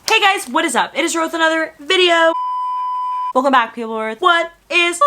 Hey guys, what is up? It is Rose with another video. Welcome back, people. What is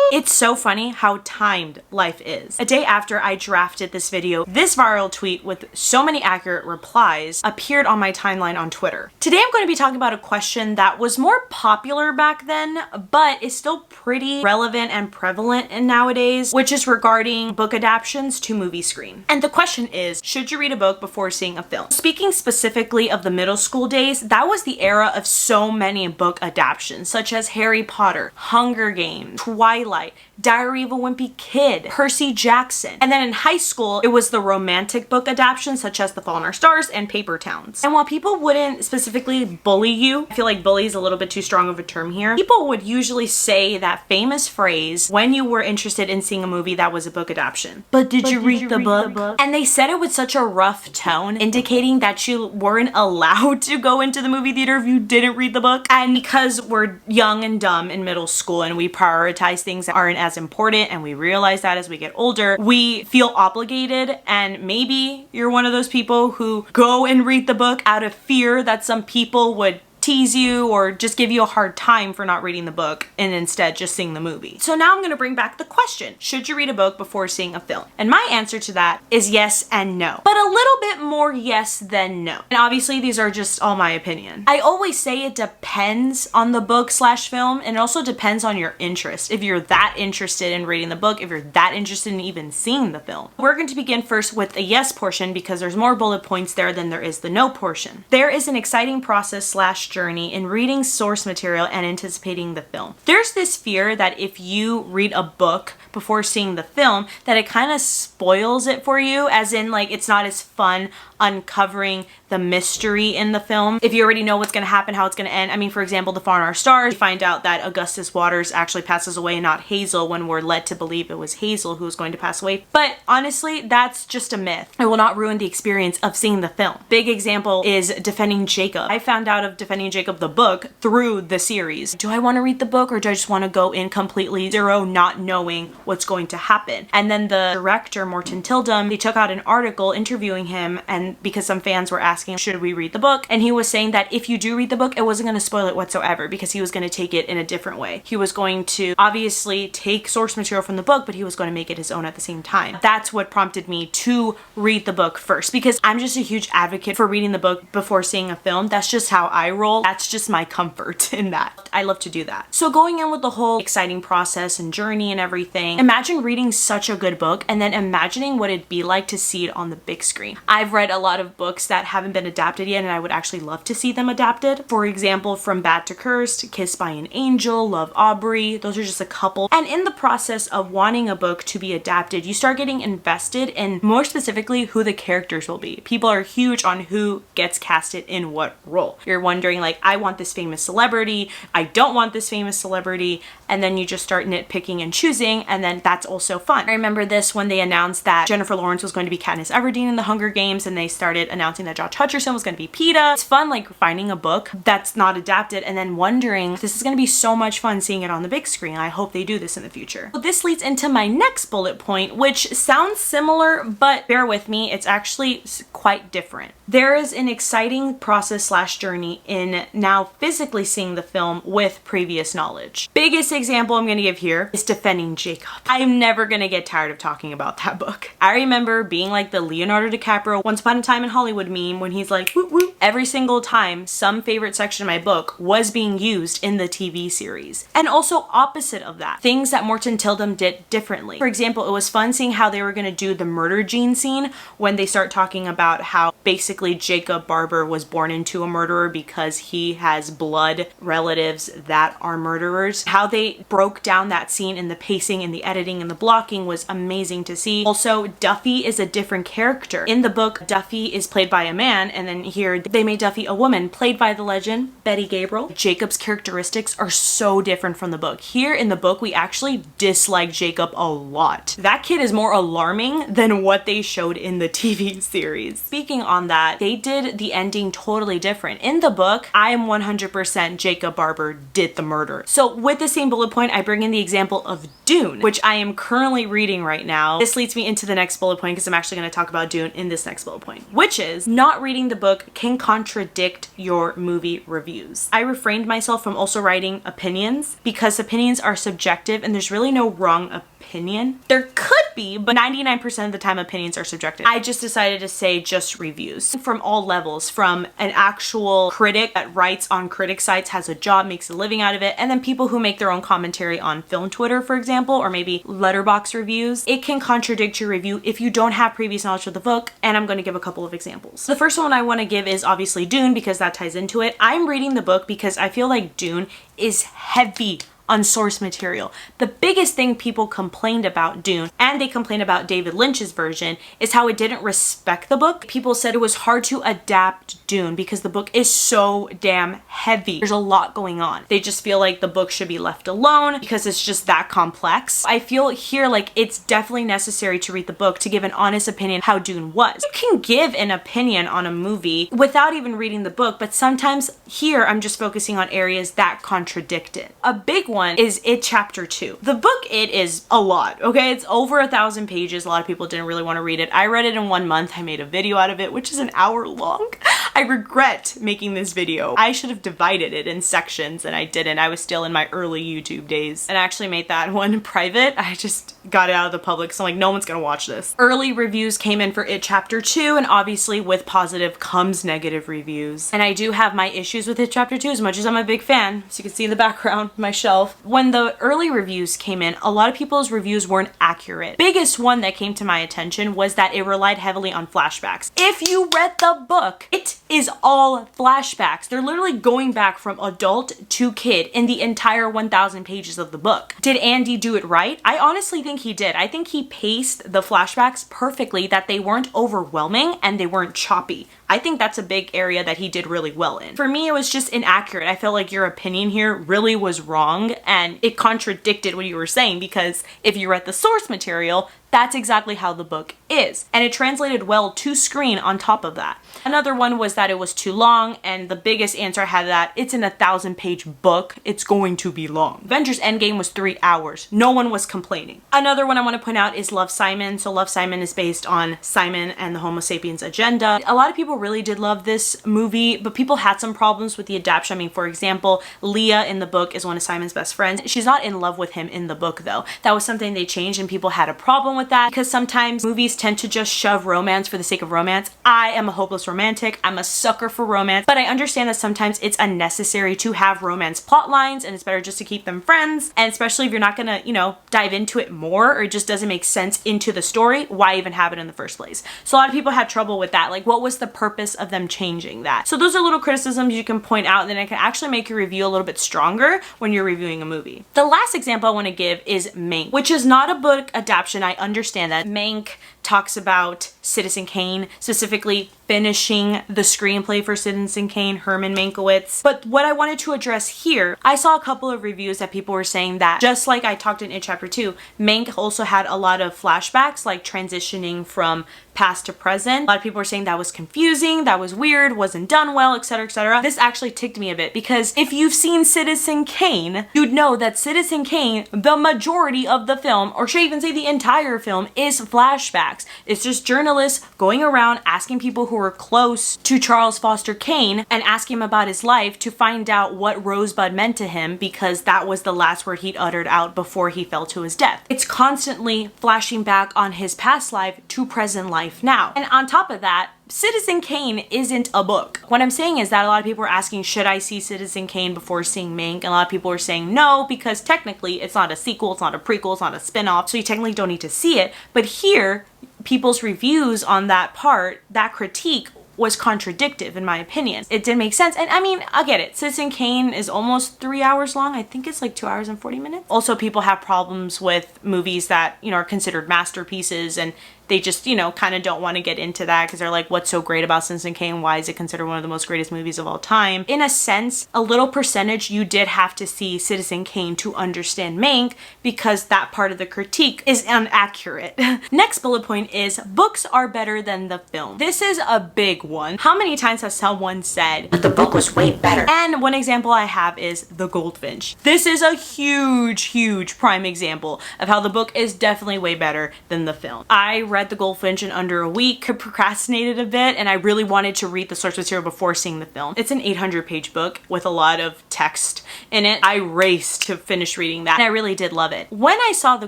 It's so funny how timed life is. A day after I drafted this video, this viral tweet with so many accurate replies appeared on my timeline on Twitter. Today I'm going to be talking about a question that was more popular back then, but is still pretty relevant and prevalent in nowadays, which is regarding book adaptations to movie screen. And the question is, should you read a book before seeing a film? Speaking specifically of the middle school days, that was the era of so many book adaptations, such as Harry Potter, Hunger Games, Twilight, Diary of a Wimpy Kid, Percy Jackson. And then in high school, it was the romantic book adaptations such as The Fault in Our Stars and Paper Towns. And while people wouldn't specifically bully you, I feel like bully is a little bit too strong of a term here, people would usually say that famous phrase when you were interested in seeing a movie that was a book adaptation. But did you read the book? And they said it with such a rough tone, indicating that you weren't allowed to go into the movie theater if you didn't read the book. And because we're young and dumb in middle school and we prioritize things that aren't as important, and we realize that as we get older, we feel obligated. And maybe you're one of those people who go and read the book out of fear that some people would tease you or just give you a hard time for not reading the book and instead just seeing the movie. So now I'm going to bring back the question, should you read a book before seeing a film? And my answer to that is yes and no, but a little bit more yes than no. And obviously these are just all my opinion. I always say it depends on the book / film, and it also depends on your interest. If you're that interested in reading the book, if you're that interested in even seeing the film. We're going to begin first with a yes portion because there's more bullet points there than there is the no portion. There is an exciting process / journey in reading source material and anticipating the film. There's this fear that if you read a book before seeing the film, that it kind of spoils it for you, as in like it's not as fun uncovering the mystery in the film. If you already know what's going to happen, how it's going to end. I mean, for example, The Fault in Our Stars, we find out that Augustus Waters actually passes away, not Hazel, when we're led to believe it was Hazel who was going to pass away. But honestly, that's just a myth. It will not ruin the experience of seeing the film. Big example is Defending Jacob. I found out of Defending Jacob, the book, through the series. Do I want to read the book, or do I just want to go in completely zero, not knowing what's going to happen? And then the director, Morton Tildum, they took out an article interviewing him, and because some fans were asking, should we read the book? And he was saying that if you do read the book, it wasn't going to spoil it whatsoever, because he was going to take it in a different way. He was going to obviously take source material from the book, but he was going to make it his own at the same time. That's what prompted me to read the book first, because I'm just a huge advocate for reading the book before seeing a film. That's just how I roll. That's just my comfort in that. I love to do that. So going in with the whole exciting process and journey and everything, imagine reading such a good book and then imagining what it'd be like to see it on the big screen. I've read a lot of books that haven't been adapted yet, and I would actually love to see them adapted. For example, From Bad to Cursed, Kissed by an Angel, Love, Aubrey. Those are just a couple. And in the process of wanting a book to be adapted, you start getting invested in, more specifically, who the characters will be. People are huge on who gets casted in what role. You're wondering, like, I want this famous celebrity, I don't want this famous celebrity, and then you just start nitpicking and choosing, and then that's also fun. I remember this when they announced that Jennifer Lawrence was going to be Katniss Everdeen in the Hunger Games, and they started announcing that Josh Hutcherson was going to be Peeta. It's fun, like, finding a book that's not adapted and then wondering, this is going to be so much fun seeing it on the big screen. I hope they do this in the future. So this leads into my next bullet point, which sounds similar, but bear with me, it's actually quite different. There is an exciting process / journey in now physically seeing the film with previous knowledge. Biggest example I'm going to give here is Defending Jacob. I'm never going to get tired of talking about that book. I remember being like the Leonardo DiCaprio Once Upon a Time in Hollywood meme when he's like, whoop whoop. Every single time some favorite section of my book was being used in the TV series. And also opposite of that, things that Morton Tildum did differently. For example, it was fun seeing how they were going to do the murder gene scene when they start talking about how basically Jacob Barber was born into a murderer because he has blood relatives that are murderers. How they broke down that scene in the pacing and the editing and the blocking was amazing to see. Also, Duffy is a different character. In the book, Duffy is played by a man, and then here They made Duffy a woman, played by the legend Betty Gabriel. Jacob's characteristics are so different from the book. Here in the book, we actually dislike Jacob a lot. That kid is more alarming than what they showed in the TV series. Speaking on that, they did the ending totally different. In the book, I am 100% Jacob Barber did the murder. So with the same bullet point, I bring in the example of Dune, which I am currently reading right now. This leads me into the next bullet point because I'm actually going to talk about Dune in this next bullet point, which is not reading the book can contradict your movie reviews. I refrained myself from also writing opinions because opinions are subjective and there's really no wrong opinion. There could be, but 99% of the time opinions are subjective. I just decided to say just reviews from all levels, from an actual critic that writes on critic sites, has a job, makes a living out of it, and then people who make their own commentary on film Twitter, for example, or maybe letterboxd reviews. It can contradict your review if you don't have previous knowledge of the book, and I'm going to give a couple of examples. The first one I want to give is obviously Dune because that ties into it. I'm reading the book because I feel like Dune is heavy on source material. The biggest thing people complained about Dune, and they complained about David Lynch's version, is how it didn't respect the book. People said it was hard to adapt Dune because the book is so damn heavy. There's a lot going on. They just feel like the book should be left alone because it's just that complex. I feel here like it's definitely necessary to read the book to give an honest opinion how Dune was. You can give an opinion on a movie without even reading the book, but sometimes here I'm just focusing on areas that contradict it. A big one is It Chapter 2. The book It is a lot, okay? It's over 1,000 pages. A lot of people didn't really want to read it. I read it in 1 month. I made a video out of it, which is an hour long. I regret making this video. I should have divided it in sections and I didn't. I was still in my early YouTube days and I actually made that one private. I just got it out of the public, so I'm like, no one's gonna watch this. Early reviews came in for It Chapter 2, and obviously with positive comes negative reviews. And I do have my issues with It Chapter 2 as much as I'm a big fan. As you can see in the background, my shelf. When the early reviews came in, a lot of people's reviews weren't accurate. Biggest one that came to my attention was that it relied heavily on flashbacks. If you read the book, it is all flashbacks. They're literally going back from adult to kid in the entire 1,000 pages of the book. Did Andy do it right? I honestly think he did. I think he paced the flashbacks perfectly, that they weren't overwhelming and they weren't choppy. I think that's a big area that he did really well in. For me, it was just inaccurate. I felt like your opinion here really was wrong and it contradicted what you were saying, because if you read the source material, that's exactly how the book is. And it translated well to screen on top of that. Another one was that it was too long, and the biggest answer I had to that, it's an 1,000-page book. It's going to be long. Avengers Endgame was 3 hours. No one was complaining. Another one I want to point out is Love, Simon. So Love, Simon is based on Simon and the Homo sapiens agenda. A lot of people really did love this movie, but people had some problems with the adaptation. I mean, for example, Leah in the book is one of Simon's best friends. She's not in love with him in the book though. That was something they changed and people had a problem with that because sometimes movies tend to just shove romance for the sake of romance. I am a hopeless romantic. I'm a sucker for romance, but I understand that sometimes it's unnecessary to have romance plot lines and it's better just to keep them friends. And especially if you're not gonna, you know, dive into it more or it just doesn't make sense into the story, why even have it in the first place? So a lot of people had trouble with that. Like, what was the purpose of them changing that? So those are little criticisms you can point out and then it can actually make your review a little bit stronger when you're reviewing a movie. The last example I want to give is Mank, which is not a book adaptation. I understand that. Mank talks about Citizen Kane, specifically finishing the screenplay for Citizen Kane, Herman Mankiewicz. But what I wanted to address here, I saw a couple of reviews that people were saying that, just like I talked in It Chapter 2, Mank also had a lot of flashbacks, like transitioning from past to present. A lot of people were saying that was confusing, that was weird, wasn't done well, etc., etc. This actually ticked me a bit because if you've seen Citizen Kane, you'd know that Citizen Kane, the majority of the film, or should I even say the entire film, is flashbacks. It's just journalists going around asking people who are close to Charles Foster Kane and asking him about his life to find out what Rosebud meant to him, because that was the last word he'd uttered out before he fell to his death. It's constantly flashing back on his past life to present life now. And on top of that, Citizen Kane isn't a book. What I'm saying is that a lot of people were asking, should I see Citizen Kane before seeing Mank? And a lot of people were saying no, because technically it's not a sequel, it's not a prequel, it's not a spin-off, so you technically don't need to see it. But here, people's reviews on that part, that critique, was contradictive in my opinion. It didn't make sense. And I mean, I get it. Citizen Kane is almost 3 hours long. I think it's like 2 hours and 40 minutes. Also, people have problems with movies that, you know, are considered masterpieces and they just, you know, kind of don't want to get into that because they're like, what's so great about Citizen Kane? Why is it considered one of the most greatest movies of all time? In a sense, a little percentage, you did have to see Citizen Kane to understand Mank because that part of the critique is inaccurate. Next bullet point is books are better than the film. This is a big one. How many times has someone said, but the book was way better? And one example I have is The Goldfinch. This is a huge prime example of how the book is definitely way better than the film. I read The Goldfinch in under a week, procrastinated a bit, and I really wanted to read the source material before seeing the film. It's an 800-page book with a lot of text in it. I raced to finish reading that, and I really did love it. When I saw The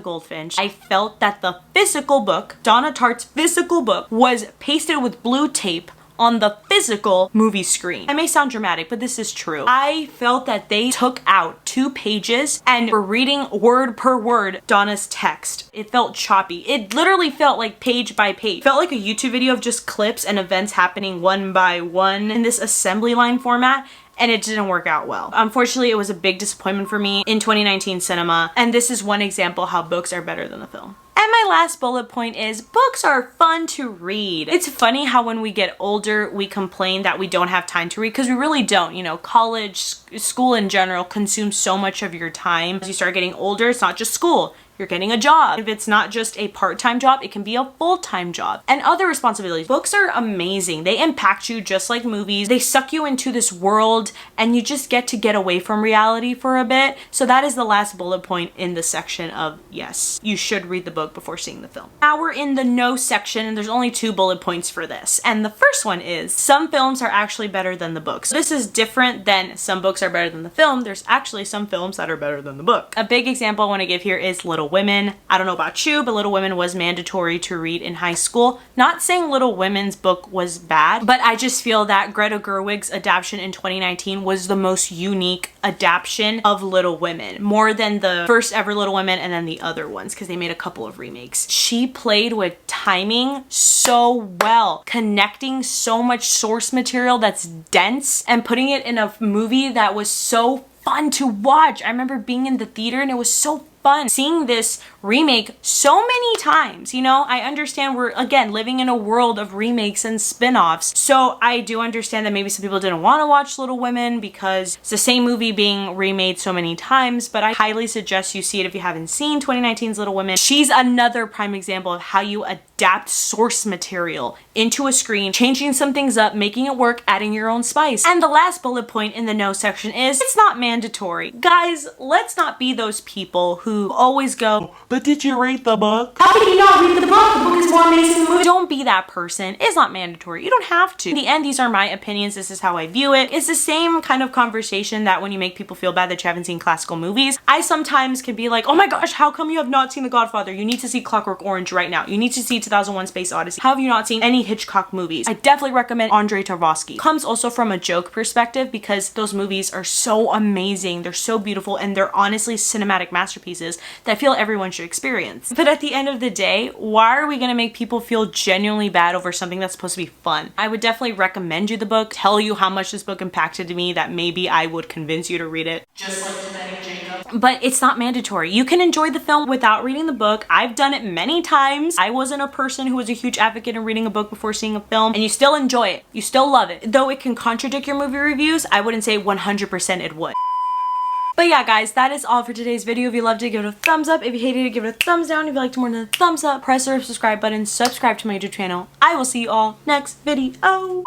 Goldfinch, I felt that the physical book, Donna Tartt's physical book, was pasted with blue tape on the physical movie screen. I may sound dramatic, but this is true. I felt that they took out 2 pages and were reading word per word Donna's text. It felt choppy. It literally felt like page by page. It felt like a YouTube video of just clips and events happening one by one in this assembly line format, and it didn't work out well. Unfortunately, it was a big disappointment for me in 2019 cinema, and this is one example how books are better than the film. And my last bullet point is books are fun to read. It's funny how when we get older, we complain that we don't have time to read, because we really don't. You know, college, school in general consumes so much of your time. As you start getting older, it's not just school. You're getting a job. If it's not just a part-time job, it can be a full-time job. And other responsibilities. Books are amazing. They impact you just like movies. They suck you into this world and you just get to get away from reality for a bit. So that is the last bullet point in the section of yes, you should read the book before seeing the film. Now we're in the no section, and there's only 2 bullet points for this. And the first one is some films are actually better than the books. This is different than some books are better than the film. There's actually some films that are better than the book. A big example I want to give here is Little Women. I don't know about you, but Little Women was mandatory to read in high school. Not saying Little Women's book was bad, but I just feel that Greta Gerwig's adaptation in 2019 was the most unique adaptation of Little Women, more than the first ever Little Women and then the other ones, because they made a couple of remakes. She played with timing so well, connecting so much source material that's dense and putting it in a movie that was so fun to watch. I remember being in the theater and it was so fun seeing this remake so many times. You know, I understand we're again living in a world of remakes and spin-offs, so I do understand that maybe some people didn't want to watch Little Women because it's the same movie being remade so many times, but I highly suggest you see it if you haven't seen 2019's Little Women. She's another prime example of how you adapt source material into a screen, changing some things up, making it work, adding your own spice. And the last bullet point in the no section is it's not mandatory. Guys, let's not be those people who always go, but did you read the book? How can you not read the book? The book is more amazing than the movie. Don't be that person. It's not mandatory. You don't have to. In the end, these are my opinions. This is how I view it. It's the same kind of conversation that when you make people feel bad that you haven't seen classical movies, I sometimes can be like, oh my gosh, how come you have not seen The Godfather? You need to see Clockwork Orange right now. You need to see 2001 Space Odyssey. How have you not seen any Hitchcock movies? I definitely recommend Andrei Tarkovsky. Comes also from a joke perspective because those movies are so amazing. They're so beautiful and they're honestly cinematic masterpieces that I feel everyone should experience. But at the end of the day, why are we gonna make people feel genuinely bad over something that's supposed to be fun? I would definitely recommend you the book, tell you how much this book impacted me, that maybe I would convince you to read it. Just like Tibetan Jacob. But it's not mandatory. You can enjoy the film without reading the book. I've done it many times. I wasn't a person who was a huge advocate in reading a book before seeing a film, and you still enjoy it. You still love it. Though it can contradict your movie reviews, I wouldn't say 100% it would. But yeah, guys, that is all for today's video. If you loved it, give it a thumbs up. If you hated it, give it a thumbs down. If you liked it more than a thumbs up, press the subscribe button, subscribe to my YouTube channel. I will see you all next video.